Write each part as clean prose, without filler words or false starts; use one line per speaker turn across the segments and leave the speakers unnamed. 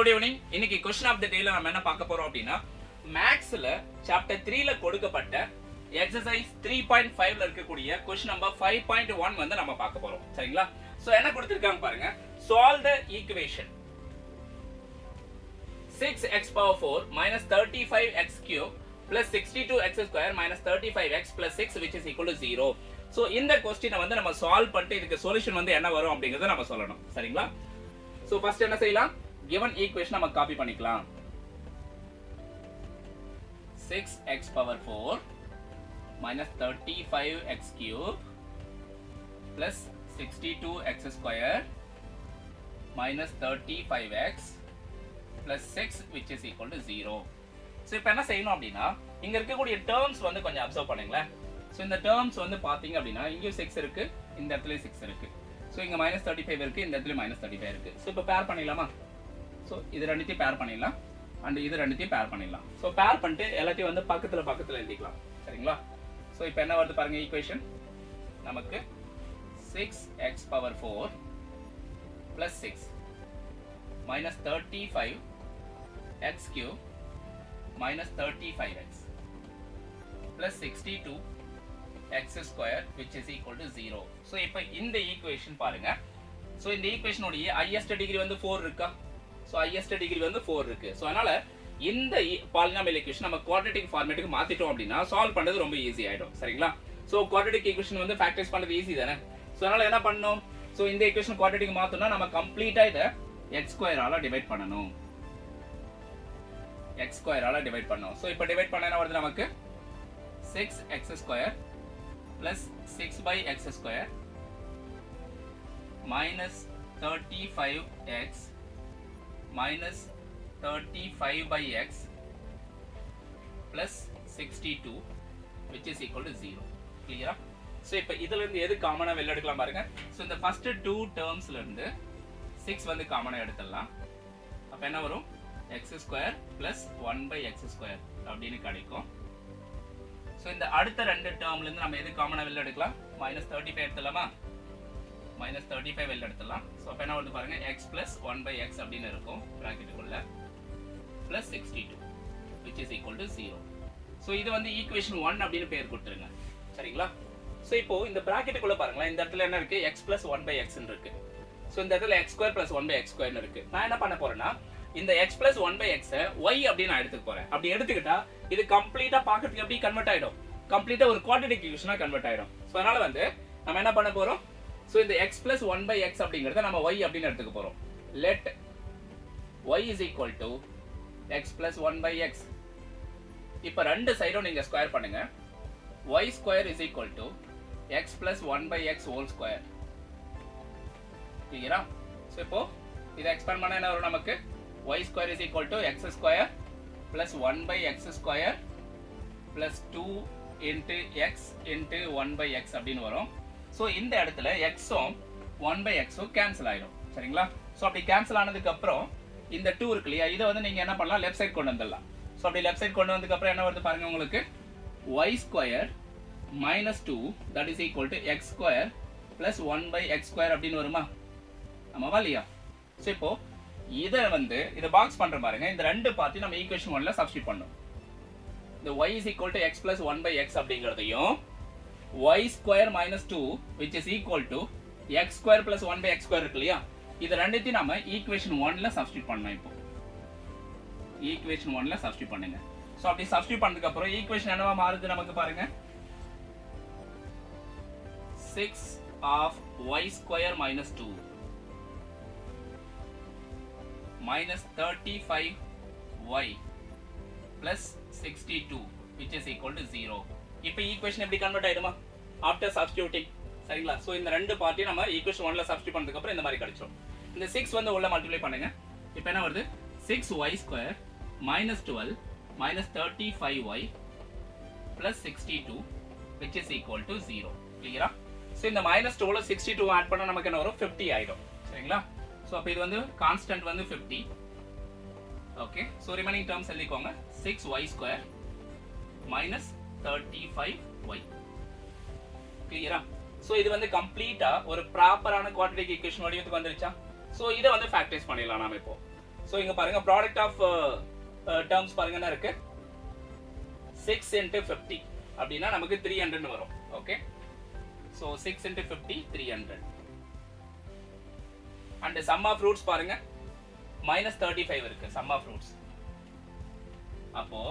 Good evening. இன்னைக்கு question of the டேல நம்ம என்ன பார்க்க போறோம் அப்படினா மேக்ஸ்ல சாப்டர் 3 ல கொடுக்கப்பட்ட எக்சர்சைஸ் 3.5 ல இருக்கக்கூடிய क्वेश्चन நம்பர் 5.1 வந்து நம்ம பார்க்க போறோம். சரிங்களா? சோ என்ன கொடுத்திருக்காங்க பாருங்க. Solve the equation 6x power 4 minus 35x cube plus 62x square minus 35x plus 6 which is equal to 0. So இந்த क्वेश्चனை வந்து நம்ம சால்வ் பண்ணிட்டு இதுக்கு சொல்யூஷன் வந்து என்ன வரும் அப்படிங்கறத நம்ம சொல்லணும். சரிங்களா? So first என்ன செய்யலாம்? given equation நம்ம காப்பி பண்ணிக்கலாம். 6x power 4 minus 35x cube plus 62x square minus 35x plus 6 which is equal to 0. So இப்போ என்ன செய்யணும் அப்படினா இங்க இருக்கக்கூடிய டேர்ம்ஸ் வந்து கொஞ்சம் அப்சர்வ் பண்ணுங்களேன். So இந்த டேர்ம்ஸ் வந்து பாத்தீங்க அப்படினா இங்க 6 இருக்கு, இந்த இடத்துல 6 இருக்கு. So இங்க -35 இருக்கு, இந்த இடத்துல -35 இருக்கு. So இப்போ பேர் பண்ணிடலாமா? So இது ரெண்டுத்தையும் பேர் பண்ணிடலாம் and இது ரெண்டுத்தையும் பேர் பண்ணிடலாம். So பேர் பண்ணிட்டு எல்லாத்தையும் வந்து பக்கத்துல எழுதிக்கலாம். சரிங்களா? So இப்போ என்ன வருது பாருங்க ஈக்குவேஷன். நமக்கு 6x power 4 plus 6 minus 35x cube minus 35x plus 62x square which is equal to 0. So இப்போ இந்த ஈக்குவேஷன் பாருங்க. So இந்த ஈக்குவேஷன் உடைய highest degree வந்து 4 இருக்கா? So highest degree வந்து 4 இருக்கு. So அதனால இந்த polynomial equation நம்ம quadratic ஃபார்மேட்டுக்கு மாத்திட்டோம் அப்படினா சால்வ் பண்றது ரொம்ப ஈஸி ஆயிடும். சரிங்களா? So quadratic equation வந்து ஃபேக்டரைஸ் பண்றது ஈஸி தானே? So அதனால என்ன பண்ணனும்? So இந்த equation quadratic மாத்தணும்னா நம்ம கம்ப்ளீட்டா இத x ஸ்கொயர் ஆல டிவைட் பண்ணனும். x ஸ்கொயர் ஆல டிவைட் பண்ணனும். So இப்போ டிவைட் பண்ணா என்ன வருது நமக்கு? 6x square plus 6/x square minus 35x minus 35/x plus 62 which is equal to 0. Clear? So இப்போ இதுல இருந்து எது காமனா வெளிய எடுக்கலாம் பாருங்க. So இந்த first two termsல இருந்து 6 வந்து காமனா எடுத்துடலாம். அப்ப என்ன வரும்? x square plus 1/x square அப்படினு கிடைக்கும். So இந்த அடுத்த ரெண்டு டேர்ம்ல இருந்து நம்ம எது காமனா வெளிய எடுக்கலாம்? -35 எடுத்துலாமா? -35 வெளிய எடுத்துடலாம். So அப்ப என்ன வருது பாருங்க x plus 1/x அப்படினு இருக்கும் பிராக்கெட்டுக்குள்ள plus 62 which is equal to 0. So இது வந்து ஈக்குவேஷன் 1 அப்படினு பேர் கொடுத்துருங்க. சரிங்களா? So இப்போ இந்த பிராக்கெட்டுக்குள்ள பாருங்க இந்த இடத்துல என்ன இருக்கு? x plus 1/x ன்னு இருக்கு. So இந்த இடத்துல x square plus 1/x square ன்னு இருக்கு. நான் என்ன பண்ண போறேன்னா இந்த x plus 1/x y அப்படினு நான் எடுத்துக்க போறேன். அப்படி எடுத்துக்கிட்டா இது கம்ப்ளீட்டா பார்க்கிறதுக்கு எப்படி கன்வர்ட் ஆயிடும்? கம்ப்ளீட்டா ஒரு குவாட்ராட்டிக் ஈக்குவேஷனா கன்வர்ட் ஆயிடும். சோ அதனால வந்து நம்ம என்ன பண்ண போறோம்? சோ இந்த x plus 1/x அப்படிங்கறத நம்ம y அப்படினு எடுத்துக்க போறோம். let y is equal to x plus 1/x. இப்போ ரெண்டு சைடும் நீங்க ஸ்கொயர் பண்ணுங்க. y square is equal to x plus 1/x whole square. சரியா? சோ இப்போ இத எக்ஸ்பேண்ட் பண்ணா என்ன வரும் நமக்கு? y square is equal to x square plus 1/x square plus 2 into x into 1/x அப்படினு வரும். சோ இந்த இடத்துல x உம் 1/x உம் கேன்சல் ஆயிடும். சரிங்களா? சோ அப்படி கேன்சல் ஆனதுக்கு அப்புறம் இந்த 2 இருக்கு இல்லையா? இத வந்து நீங்க என்ன பண்ணலாம்? லெஃப்ட் சைடு கொண்டு வந்துடலாம். சோ அப்படி லெஃப்ட் சைடு கொண்டு வந்ததுக்கு அப்புறம் என்ன வருது பாருங்க உங்களுக்கு? y square minus 2 that is equal to x square plus 1/x square அப்படினு வருமா? ஆமாவா இல்லையா? சோ இப்போ இத வந்து இத பாக்ஸ் பண்ற பாருங்க. இந்த ரெண்டு பார்ட்டி நம்ம ஈக்குவேஷன் 1ல சப்ஸ்டிட்யூட் பண்ணனும். இந்த y is equal to x plus 1/x அப்படிங்கறதையும் y square minus 2 which is equal to x square plus 1/x square இருக்கு இல்லையா? இது ரெண்டுத்தையும் நாம ஈக்குவேஷன் 1ல சப்ஸ்டிட்யூட் பண்ணனும். இப்போ ஈக்குவேஷன் 1ல சப்ஸ்டிட்யூட் பண்ணுங்க. சோ அப்படி சப்ஸ்டிட்யூட் பண்ணதுக்கு அப்புறம் ஈக்குவேஷன் என்னவா மாறுது நமக்கு பாருங்க? 6 of y square minus 2 minus 35y plus 62 which is equal to 0. இப்போ ஈக்குவேஷன் எப்படி கன்வர்ட் ஆயிடுமா? After substituting. சரிங்களா? சோ இந்த ரெண்டு பார்ட்டியும் நம்ம ஈக்குவேஷன் 1ல சப்ஸ்டிட்யூட் பண்ணதுக்கு அப்புறம் இந்த மாதிரி கிடைச்சிரும். இந்த 6 வந்து உள்ள மல்டிப்ளை பண்ணுங்க. இப்போ என்ன வருது? 6y square minus 12 minus 35y plus 62 which is equal to 0. கிளியரா? சோ இந்த -12ல 62 ஆட் பண்ணா நமக்கு என்ன வரும்? 50 ஆயிடும். சரிங்களா? சோ அப்ப இது வந்து கான்ஸ்டன்ட் வந்து 50. ஓகே. சோ ரிமைனிங் டேர்ம்ஸ் எழுதிக்கோங்க. 6y square minus 35y. கிளியரா? சோ இது வந்து கம்ப்ளீட்டா ஒரு ப்ராப்பரான குவாட்ராட்டிக் ஈக்குவேஷன் வடிவத்துக்கு வந்துருச்சா? சோ இத வந்து ஃபேக்டரைஸ் பண்ணிடலாம் நாம இப்போ. ஸோ இங்கே பாருங்க ப்ராடக்ட் ஆஃப் டேர்ம்ஸ் பாருங்க என்ன இருக்கு 6 into 50 அப்படின்னா நமக்கு 300 வரும். Okay, so 6 into 50 300. And sum of roots பாருங்க -35 இருக்கு சம் ஆஃப் ரூட்ஸ். அப்போ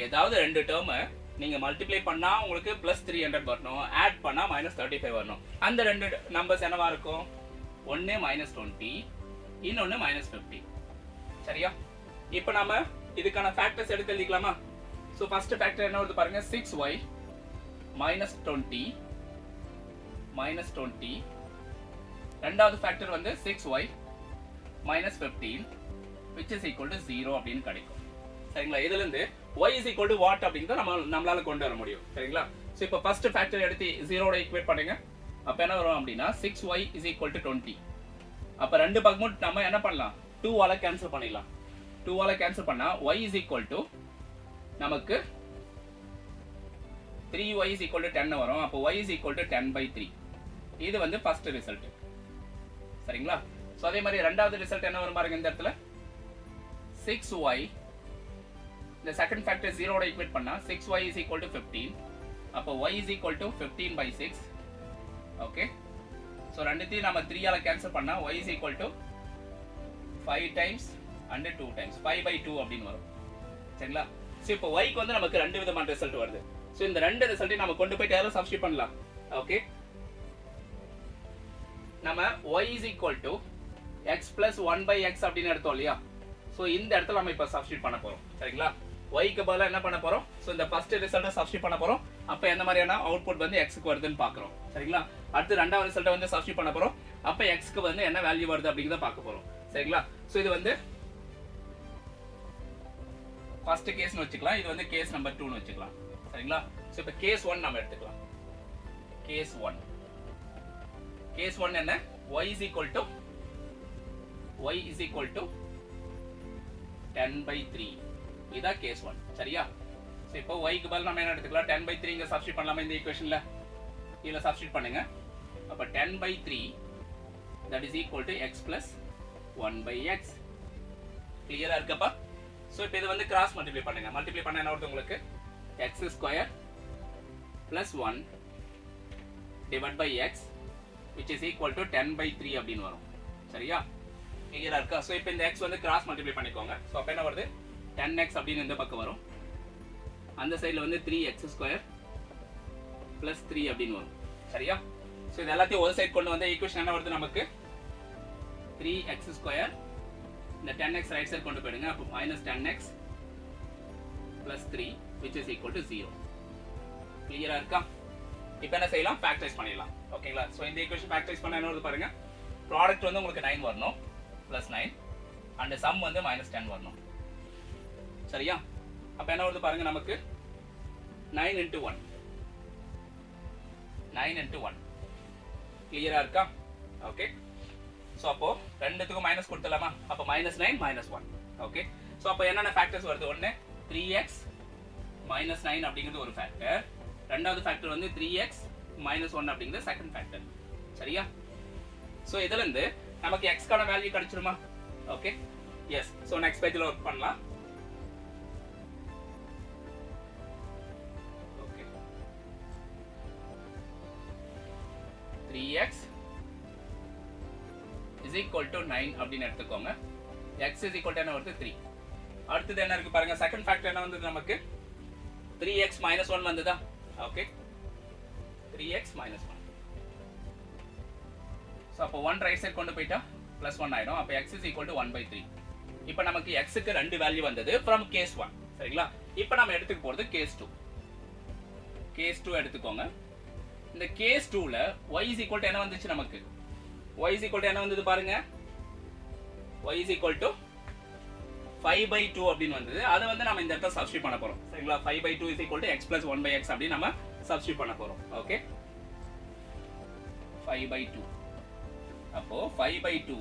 ஏதாவது ரெண்டு டேர்மை நீங்க மல்டிப்ளை பண்ணா உங்களுக்கு +300 வரணும், ஆட் பண்ணா -35 வரணும். அந்த ரெண்டு நம்பர்ஸ் என்னவா இருக்கும்? ஒன்னு -20, இன்னொன்னு -50. சரியா? இப்போ நாம இதுக்கான ஃபேக்டர்ஸ் எடுத்து எழுதிக்கலாமா? ஸோ ஃபர்ஸ்ட் ஃபேக்டர் என்ன வருது பாருங்க 6y -20 ரெண்டாவது ஃபேக்டர் வந்து 6y -15 which is equal to 0 அப்படின்னு கிடைக்கும். சரிங்களா? இதுல இருந்து y is equal to what அப்படிங்கறத நம்மளால கொண்டு வர முடியும். சரிங்களா? சோ இப்போ ஃபர்ஸ்ட் ஃபேக்டர் எடுத்து 0 ஓட ஈக்குவேட் பண்ணுங்க. அப்ப என்ன வரும் அப்படினா 6y is equal to 20. அப்ப ரெண்டு பக்கமும் நம்ம என்ன பண்ணலாம்? 2 ஆல கேன்சல் பண்ணிடலாம். 2 ஆல கேன்சல் பண்ணா y is equal to நமக்கு 3y is equal to 10 வரும். அப்ப y is equal to 10/3. இது வந்து ஃபர்ஸ்ட் ரிசல்ட். சரிங்களா? சோ அதே மாதிரி இரண்டாவது ரிசல்ட் என்ன வரும் பாருங்க இந்த இடத்துல 6y இந்த செகண்ட் ஃபேக்டர் 0 ஓட ஈக்குவேட் பண்ணா 6y is equal to 15. அப்ப y is equal to 15/6. Okay, so ரெண்டுத்தையும் நாம 3 ஆல கேன்சல் பண்ணா y is equal to 5 times and 2 times 5/2 அப்படினு வரும். சரிங்களா? சோ இப்போ y க்கு வந்து நமக்கு ரெண்டு விதமான ரிசல்ட் வருது. சோ இந்த ரெண்டு ரிசல்ட்டையும் நாம கொண்டு போய் யாரோ சப்ஸ்டிட்யூட் பண்ணலாம். ஓகே, நம்ம y is equal to x plus 1/x அப்படின்னு எடுத்தோம் இல்லையா? சோ இந்த இடத்துல நம்ம இப்ப சப்ஸ்டிட்யூட் பண்ண போறோம். சரிங்களா? y க்கு பதிலா என்ன பண்ண போறோம்? சோ இந்த ஃபர்ஸ்ட் ரிசல்ட்ட சப்ஸ்டிட்யூட் பண்ண போறோம். அப்ப என்ன மாதிரியான அவுட்புட் வந்து x க்கு வருதுன்னு பார்க்கறோம். சரிங்களா? அடுத்து இரண்டாவது ரிசல்ட்ட வந்து சப்ஸ்டிட்யூட் பண்ண போறோம். அப்ப x க்கு வந்து என்ன வேல்யூ வருது அப்படிங்கறத பார்க்க போறோம். சரிங்களா? சோ இது வந்து ஃபர்ஸ்ட் கேஸ்னு வச்சுக்கலாம். இது வந்து கேஸ் நம்பர் 2 னு வச்சுக்கலாம். சரிங்களா? சோ இப்போ கேஸ் 1 நாம எடுத்துக்கலாம். கேஸ் 1 என்ன? y is equal to 10/3. இதா கேஸ் 1. சரியா? சோ இப்போ y க்கு பதிலா நாம என்ன எடுத்துக்கலாம்? 10/3 இங்க சப்ஸ்டிட்யூட் பண்ணலாமா இந்த ஈக்குவேஷன்ல? இதுல சப்ஸ்டிட்யூட் பண்ணுங்க. அப்ப 10/3 that is equal to x plus 1/x. கிளியரா இருக்கப்பா? சோ இப்போ இது வந்து கிராஸ் மல்டிப்ளை பண்ணுங்க. மல்டிப்ளை பண்ணா என்ன வருது உங்களுக்கு? x² plus 1 divided by x which is equal to 10/3 அப்படினு வரும். சரியா? கிளியரா இருக்கா? சோ இப்போ இந்த x வந்து கிராஸ் மல்டிப்ளை பண்ணிக்கோங்க. சோ அப்ப என்ன வருது? 10x அப்படினு இந்த பக்கம் வரும். அந்த சைடுல வந்து 3x² plus 3 அப்படினு வரும். சரியா? சோ இது எல்லாத்தையும் ஒரு சைடு கொண்டு வந்தா ஈக்குவேஷன் என்ன வருது நமக்கு? 3x² இந்த 10x ரைட் சைடு கொண்டு போயிடுங்க. அப்ப -10x plus 3 which is equal to 0. கிளியரா இருக்கா? இப்போ என்ன செய்யலாம்? ஃபேக்டரைஸ் பண்ணிடலாம். ஓகேங்களா? சோ இந்த ஈக்குவேஷன் ஃபேக்டரைஸ் பண்ணா என்ன வருது பாருங்க. ப்ராடக்ட் வந்து உங்களுக்கு 9 வரணும் +9 and sum வந்து -10 வரணும். சரியா? அப்ப என்ன வருது பாருங்க நமக்கு 9 into 1. கிளியரா இருக்கா? ஓகே, சோ அப்போ ரெண்டுத்துக்கும் மைனஸ் கொடுத்தலாமா? அப்ப -9 -1. ஓகே, சோ அப்ப என்னென்ன ஃபேக்டர்ஸ் வருது? ஒன்னு 3x -9 அப்படிங்கிறது ஒரு ஃபேக்டர். ரெண்டாவது ஃபேக்டர் வந்து 3x -1 அப்படிங்கிறது செகண்ட் ஃபேக்டர். சரியா? சோ இதுல இருந்து நமக்கு x கான வேல்யூ கிடைச்சிருமா? Okay, yes. சோ நெக்ஸ்ட் பேஜ்ல வர்க் பண்ணலாம். Okay, 3x is equal to 9 அப்படினு எடுத்துக்கோங்க. x is equal to என்ன வருது? 3. அடுத்து என்ன இருக்கு பாருங்க. செகண்ட் ஃபேக்டர் என்ன வந்தது நமக்கு? 3x -1 வந்ததா? Okay, 3x -1. சோ அப்ப 1 ரைட் சைடு கொண்டு போய்ட்டா +1 ஆயிடும். அப்ப x is equal to 1/3. இப்போ நமக்கு x க்கு ரெண்டு வேல்யூ வந்தது from case 1. சரிங்களா? இப்போ நாம எடுத்துக்க போறது case 2. case 2 எடுத்துக்கோங்க. இந்த case 2ல y is equal to என்ன வந்துச்சு நமக்கு? y is equal to என்ன வந்தது பாருங்க. y is equal to 5/2 அப்படினு வந்தது. அதை வந்து நாம இந்த இடத்துல சப்ஸ்டிட்யூட் பண்ண போறோம். சரிங்களா? 5/2 is equal to x plus 1/x அப்படி நாம சப்ஸ்டிட்யூட் பண்ண போறோம். ஓகே, 5/2. அப்போ 5/2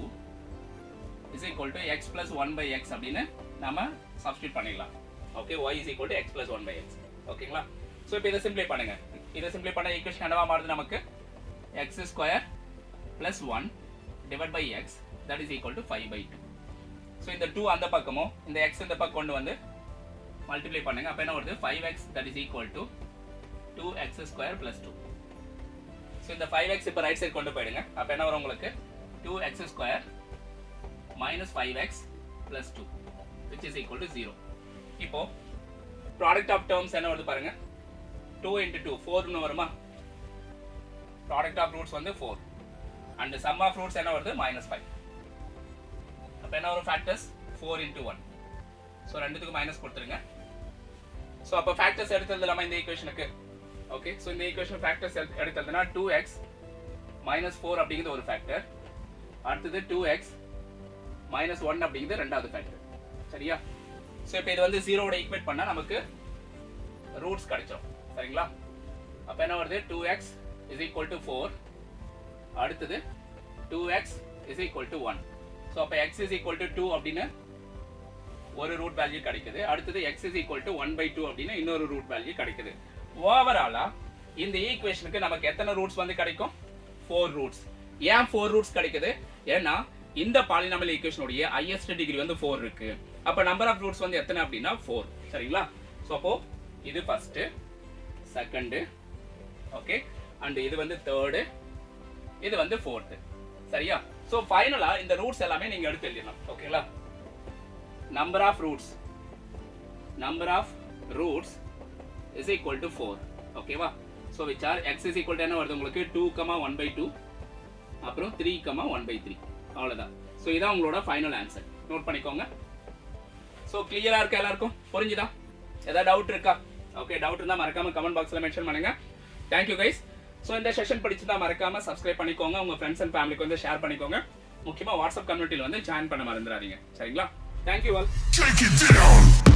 is equal to x plus 1/x அப்படினு நாம சப்ஸ்டிட்யூட் பண்ணிடலாம். Okay, y is equal to x plus 1/x. ஓகேங்களா? சோ இப்போ இத சிம்ப்ளை பண்ணுங்க. இத சிம்ப்ளை பண்ணா ஈக்குவேஷன் என்னவா மாறுது நமக்கு? x² plus 1 divided by x that is equal to 5/2. So இந்த 2 அந்த பக்கமும் இந்த x இந்த பக்கம் கொண்டு வந்து மல்டிப்ளை பண்ணுங்க. அப்போ என்ன வருது 5x that is equal to 2x square plus 2. So இந்த 5x இப்போ ரைட் சைடு கொண்டு போயிடுங்க. அப்போ என்ன வரும் உங்களுக்கு 2x square minus 5x plus 2 which is equal to 0. இப்போ product of terms என்ன வருது பாருங்க 2 into 2 4 னு வருமா? Product of roots வந்து 4 and sum of roots என்ன வருது minus 5. அப்போ என்ன வரும் factors 4 into 1. ஸோ ரெண்டுத்துக்கு மைனஸ் கொடுத்துருங்க. ஸோ அப்போ ஃபேக்டர்ஸ் எடுத்து எழுதலாமா இந்த ஈக்குவேஷனுக்கு? ஓகே, ஸோ இந்த ஈக்குவேஷன் ஃபேக்டர்ஸ் எடுத்து எழுதுனா 2x minus 4 அப்படிங்கிறது ஒரு ஃபேக்டர், அடுத்தது 2x minus 1 அப்படிங்கிறது ரெண்டாவது ஃபேக்டர். சரியா? ஸோ இப்போ இது வந்து 0வோட ஈக்குவேட் பண்ணால் நமக்கு ரூட்ஸ் கிடைச்சிடும். சரிங்களா? அப்போ என்ன வருது 2x is equal to 4, அடுத்தது 2x is equal to 1. So அப்போ x is equal to 2 அப்படின்னு ஒரு ரூட் வேல்யூ கிடைக்குது, அடுத்தது x is equal to 1/2 அப்படின்னு இன்னொரு ரூட் வேல்யூ கிடைக்குது. ஓவராலா இந்த ஈக்குவேஷனுக்கு நமக்கு எத்தனை ரூட்ஸ் வந்து கிடைக்கும்? 4 ரூட்ஸ். ஏன் 4 ரூட்ஸ் கிடைக்குது? ஏன்னா இந்த பாலினாமியல் ஈக்குவேஷனுடைய ஹையஸ்ட் டிகிரி வந்து 4 இருக்கு. அப்ப நம்பர் ஆஃப் ரூட்ஸ் வந்து எத்தனை அப்படின்னா 4. சரிங்களா? சோ அப்போ இது ஃபர்ஸ்ட், செகண்ட், ஓகே, அண்ட் இது வந்து தேர்ட், இது வந்து ஃபோர்த். சரியா? சோ ஃபைனலா இந்த ரூட்ஸ் எல்லாமே நீங்க எடுத்து எழுதணும். ஓகேங்களா? Number of roots is equal to 4. ஓகேவா? so which are x is equal to என்ன வருது உங்களுக்கு 2, 1/2 அப்புறம் 3, 1/3. அவ்வளவுதான். சோ இதான் உங்களோட ஃபைனல் ஆன்சர். நோட் பண்ணிக்கோங்க. சோ கிளியரா இருக்கா எல்லாருக்கும்? புரிஞ்சுதா? ஏதாவது டவுட் இருக்கா? ஓகே, டவுட் இருந்தா மறக்காம கமெண்ட் பாக்ஸ்ல மென்ஷன் பண்ணுங்க. Thank you guys. சோ இந்த செஷன் பிடிச்சிருந்தா மறக்காம சப்ஸ்கிரைப் பண்ணிக்கோங்க, உங்க ஃப்ரெண்ட்ஸ் அண்ட் ஃபேமிலிக்கு வந்து ஷேர் பண்ணிக்கோங்க. முக்கியமா வாட்ஸ்அப் கம்யூனிட்டில வந்து ஜாயின் பண்ண மறந்துடாதீங்க. சரிங்களா? Thank you all. Take it down.